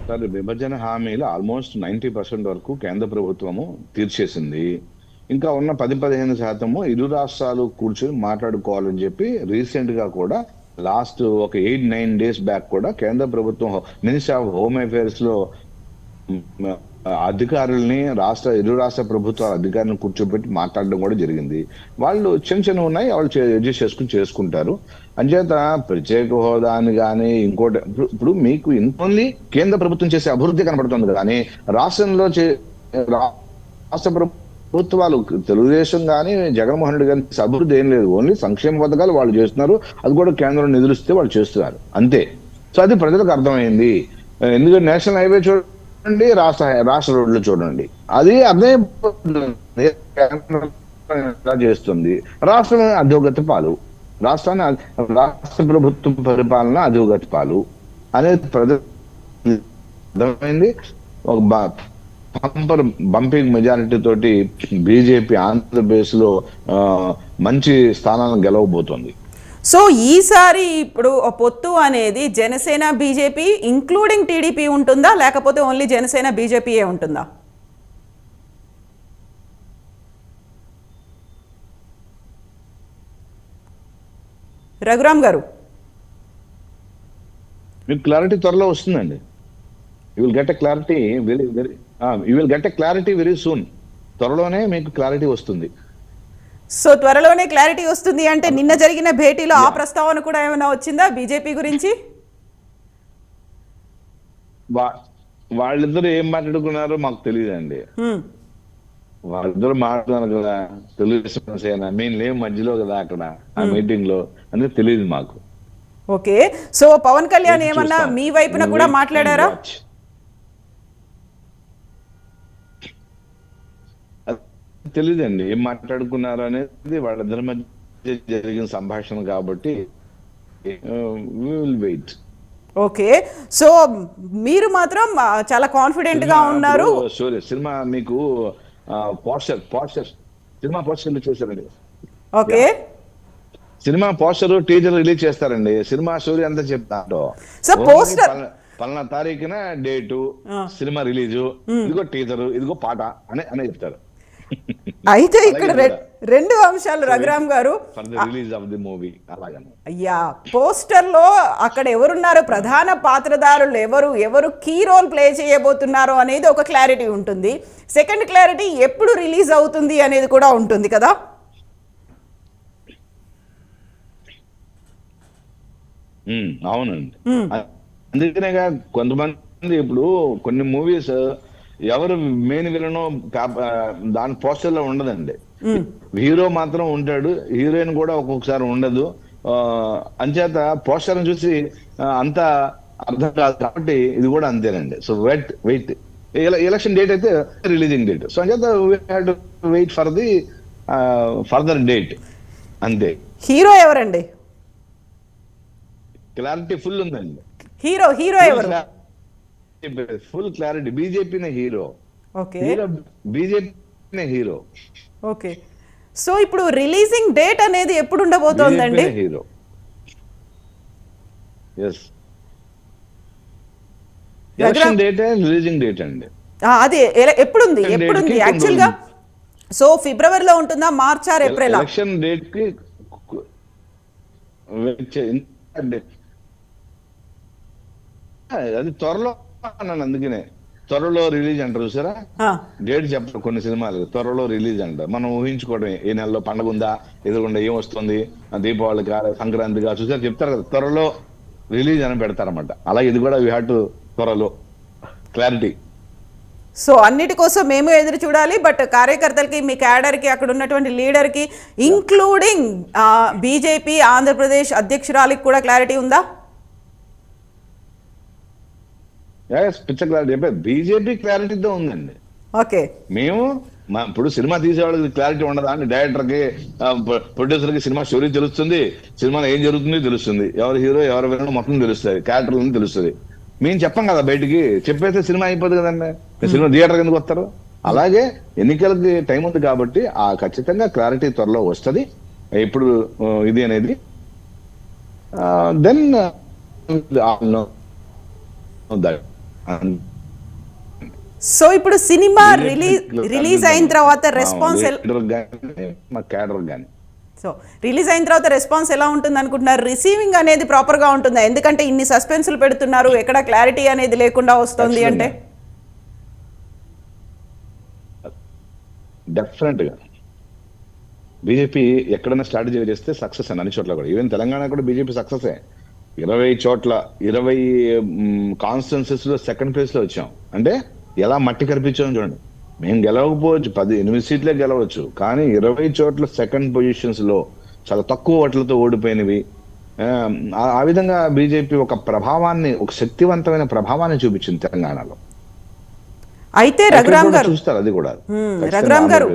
Sir, విభజన హామీలు almost 90% వరకు కేంద్ర ప్రభుత్వము తీర్చేసింది. ఇంకా ఉన్న 10-15% ఇరు రాష్ట్రాలు కూర్చొని మాట్లాడుకోవాలని చెప్పి రీసెంట్ గా కూడా లాస్ట్ ఒక 8-9 డేస్ బ్యాక్ కూడా కేంద్ర ప్రభుత్వం మినిస్టర్ ఆఫ్ హోమ్ అఫైర్స్ లో అధికారుల్ని ఇరు రాష్ట్ర ప్రభుత్వాల అధికారులను కూర్చోబెట్టి మాట్లాడడం కూడా జరిగింది. వాళ్ళు చిన్న ఉన్నాయి, వాళ్ళు అడ్జస్ట్ చేసుకుంటారు. అంచేత ప్రత్యేక హోదాని కానీ ఇంకోటి ఇప్పుడు మీకు ఓన్లీ కేంద్ర ప్రభుత్వం చేసే అభివృద్ధి కనబడుతుంది కానీ రాష్ట్రంలో రాష్ట్ర ప్రభుత్వాలు తెలుగుదేశం కానీ జగన్మోహన్ రెడ్డి గారి అభివృద్ధి ఏం లేదు. ఓన్లీ సంక్షేమ పథకాలు వాళ్ళు చేస్తున్నారు, అది కూడా కేంద్రం నిధులు ఇస్తే వాళ్ళు చేస్తున్నారు అంతే. సో అది ప్రజలకు అర్థమైంది. ఎందుకంటే నేషనల్ హైవే చూడండి, రాష్ట్ర రోడ్లు చూడండి, అది అదే చేస్తుంది. రాష్ట్రం అధోగతి పాలు, రాష్ట్ర ప్రభుత్వం పరిపాలన అధోగతి పాలు అనేది ప్రజలు అర్థమైంది. ఒక బంపింగ్ మెజారిటీ తోటి బీజేపీ ఆంధ్రప్రదేశ్ లో మంచి స్థానాలను గెలవబోతోంది. సో ఈసారి ఇప్పుడు పొత్తు అనేది జనసేన బీజేపీ ఇంక్లూడింగ్ టీడీపీ ఉంటుందా, లేకపోతే ఓన్లీ జనసేన బీజేపీయే ఉంటుందా? రఘురామ్ గారు, మీకు క్లారిటీ త్వరలో వస్తుందండి. You will get a clarity very soon. త్వరలోనే మీకు క్లారిటీ వస్తుంది. సో త్వరలోనే క్లారిటీ వస్తుంది అంటే నిన్న జరిగిన భేటీలో ఆ ప్రస్తావన కూడా ఏమైనా వచ్చిందా బీజేపీ గురించి? వాళ్ళిద్దరు ఏం మాట్లాడుకున్నారో మాకు తెలియదండి. వాళ్ళిద్దరు మాట్లాడుతున్నారు కదా, తెలుగుదేశం సేన మేము లేవు మధ్యలో కదా అక్కడ ఆ మీటింగ్ లో, అనేది తెలియదు మాకు. ఓకే, సో పవన్ కళ్యాణ్ ఏమన్నా మీ వైపున కూడా మాట్లాడారా? తెలీదండి ఏం మాట్లాడుకున్నారు అనేది, వాళ్ళిద్దరి మధ్య జరిగిన సంభాషణ కాబట్టి we will wait. Okay, so మీరు మాత్రం చాలా కాన్ఫిడెంట్ గా ఉన్నారు. సినిమా మీకు సినిమా పోస్టర్ చూసారండి. Okay, cinema poster teaser release చేస్తారండి. సినిమా స్టోరీ అంతా చెప్తారు. సో పోస్టర్ పలానా తారీఖున డేటు, సినిమా రిలీజు, ఇదిగో టీజర్, ఇదిగో పాట అనే చెప్తారు. అయితే ఇక్కడ రెండు అంశాలు రఘురామ్ గారు, అయ్యా పోస్టర్ లో అక్కడ ఎవరున్నారు, ప్రధాన పాత్రధారులు ఎవరు కీ రోల్ ప్లే చేయబోతున్నారు అనేది ఒక క్లారిటీ ఉంటుంది. సెకండ్ క్లారిటీ ఎప్పుడు రిలీజ్ అవుతుంది అనేది కూడా ఉంటుంది కదా. అవునండి, అందుకనేగా కొంతమంది ఇప్పుడు కొన్ని మూవీస్ ఎవరు మెయిన్ విలనో దాని పోస్టర్ లో ఉండదండి. హీరో మాత్రం ఉంటాడు, హీరోయిన్ కూడా ఒక్కొక్కసారి ఉండదు. అంచేత పోస్టర్ చూసి అంత అర్థం కాదు కాబట్టి ఇది కూడా అంతేనండి. సో వెయిట్ ఎలక్షన్ డేట్ అయితే రిలీజింగ్ డేట్. సో అంచేత wait for the further date అంతే. హీరో ఎవరండి? క్లారిటీ ఫుల్ ఉందండి. హీరో ఎవరు? ఫుల్ క్లారిటీ, బీజేపీనే హీరో. ఓకే, బీజేపీనే హీరో. ఓకే, సో ఇప్పుడు రిలీజింగ్ డేట్ అనేది ఎప్పుడు ఉండబోతోందండి? Hero, yes, election date releasing date అండి. అది ఎప్పుడుంది యాక్చువల్ గా? సో ఫిబ్రవరిలో ఉంటుందా, March or April? Election date కి అది త్వరలో అన్నాను, అందుకనే త్వరలో రిలీజ్ అంటారు చూసారా. డేట్ చెప్పరు కొన్ని సినిమాలు, త్వరలో రిలీజ్ అంటారు. మనం ఊహించుకోవడమే, ఏ నెలలో పండుగ ఉందా, ఎదురుగుండా ఏం వస్తుంది, దీపావళి సంక్రాంతిగా చూసారు చెప్తారు కదా, త్వరలో రిలీజ్ అని పెడతారన్నమాట. అలాగే ఇది కూడా వీ హ్యావ్ టు త్వరలో క్లారిటీ. సో అన్నిటి కోసం మేము ఎదురు చూడాలి. బట్ కార్యకర్తలకి, మీ క్యాడర్కి, అక్కడ ఉన్నటువంటి లీడర్కి, ఇంక్లూడింగ్ బీజేపీ ఆంధ్రప్రదేశ్ అధ్యక్షురాలికి కూడా క్లారిటీ ఉందా? పిచ్చ క్లారిటీ బీజేపీ క్లారిటీతో ఉందండి. ఓకే, మేము ఇప్పుడు సినిమా తీసేవాళ్ళకి క్లారిటీ ఉండదా అండి? డైరెక్టర్ కి, ప్రొడ్యూసర్ కి సినిమా స్టోరీ తెలుస్తుంది, సినిమాలో ఏం జరుగుతుందో తెలుస్తుంది, ఎవరు హీరో ఎవరు విలన్ మొత్తం తెలుస్తుంది, క్యారెక్టర్లు తెలుస్తుంది. మేము చెప్పం కదా బయటికి, చెప్పేస్తే సినిమా అయిపోతుంది కదండి. సినిమా థియేటర్ ఎందుకు వస్తారు? అలాగే ఎన్నికలకి టైం ఉంది కాబట్టి ఖచ్చితంగా క్లారిటీ త్వరలో వస్తుంది. ఇప్పుడు ఇది అనేది దెన్ సో ఇప్పుడు సినిమా రిలీజ్ అయిన తర్వాత రెస్పాన్స్ మా క్యాడర్ కానీ సో రిలీజ్ అయిన తర్వాత రెస్పాన్స్ ఎలా ఉంటుంది అనుకుంటున్నారు? రిసీవింగ్ అనేది ప్రాపర్గా ఉంటుందా? ఎందుకంటే ఇన్ని సస్పెన్స్లు పెడుతున్నారు, ఎక్కడ క్లారిటీ అనేది లేకుండా వస్తుంది అంటే డెఫినెట్ గా బీజేపీ ఎక్కడైనా స్ట్రాటజీ చేస్తే సక్సెస్ అని అన్ని చోట్ల కూడా. ఈవెన్ తెలంగాణ కూడా బీజేపీ సక్సెస్ 20 చోట్ల 20 కాన్స్టిట్యున్సీస్ లో సెకండ్ ప్లేస్ లో వచ్చాం. అంటే ఎలా మట్టి కనిపించామని చూడండి. మేము గెలవకపోవచ్చు, 8 సీట్లే గెలవచ్చు, కానీ 20 చోట్ల సెకండ్ పొజిషన్స్ లో చాలా తక్కువ ఓట్లతో ఓడిపోయినవి. ఆ విధంగా బీజేపీ ఒక ప్రభావాన్ని, ఒక శక్తివంతమైన ప్రభావాన్ని చూపించింది తెలంగాణలో. అయితే రఘురామ్ గారు చూస్తారు అది కూడా. రఘురామ్ గారు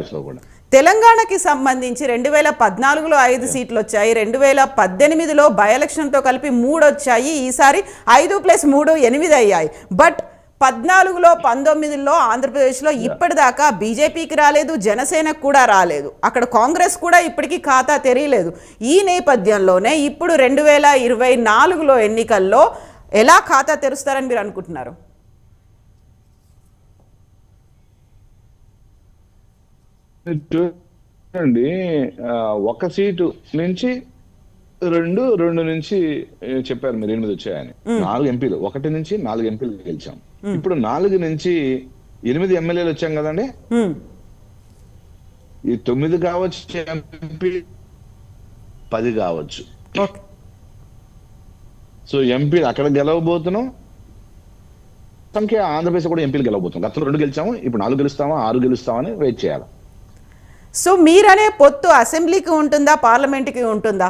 తెలంగాణకి సంబంధించి 2014లో 5 సీట్లు వచ్చాయి, 2018లో బై ఎలక్షన్తో కలిపి 3 వచ్చాయి, ఈసారి 5+3 8 అయ్యాయి. బట్ 14లో 19లో ఆంధ్రప్రదేశ్లో ఇప్పటిదాకా బీజేపీకి రాలేదు, జనసేనకు కూడా రాలేదు, అక్కడ కాంగ్రెస్ కూడా ఇప్పటికీ ఖాతా తెరియలేదు. ఈ నేపథ్యంలోనే ఇప్పుడు 2024లో ఎన్నికల్లో ఎలా ఖాతా తెరుస్తారని మీరు అనుకుంటున్నారు? చూడండి, 1 సీటు నుంచి 2 నుంచి చెప్పారు మీరు 8 వచ్చాయని. 4 ఎంపీలు, 1 నుంచి 4 ఎంపీలు గెలిచాం. ఇప్పుడు 4 నుంచి 8 ఎమ్మెల్యేలు వచ్చాం కదండి. ఈ 9 కావచ్చు ఎంపీ, 10 కావచ్చు. సో ఎంపీలు అక్కడ గెలవబోతున్నాం, సంఖ్య ఆంధ్రప్రదేశ్ కూడా ఎంపీలు గెలవబోతున్నాం. గతంలో 2 గెలిచాము, ఇప్పుడు 4 గెలుస్తామా 6 గెలుస్తామని వెయిట్ చేయాలి. సో మీరనే పొత్తు అసెంబ్లీకి ఉంటుందా, పార్లమెంట్కి ఉంటుందా?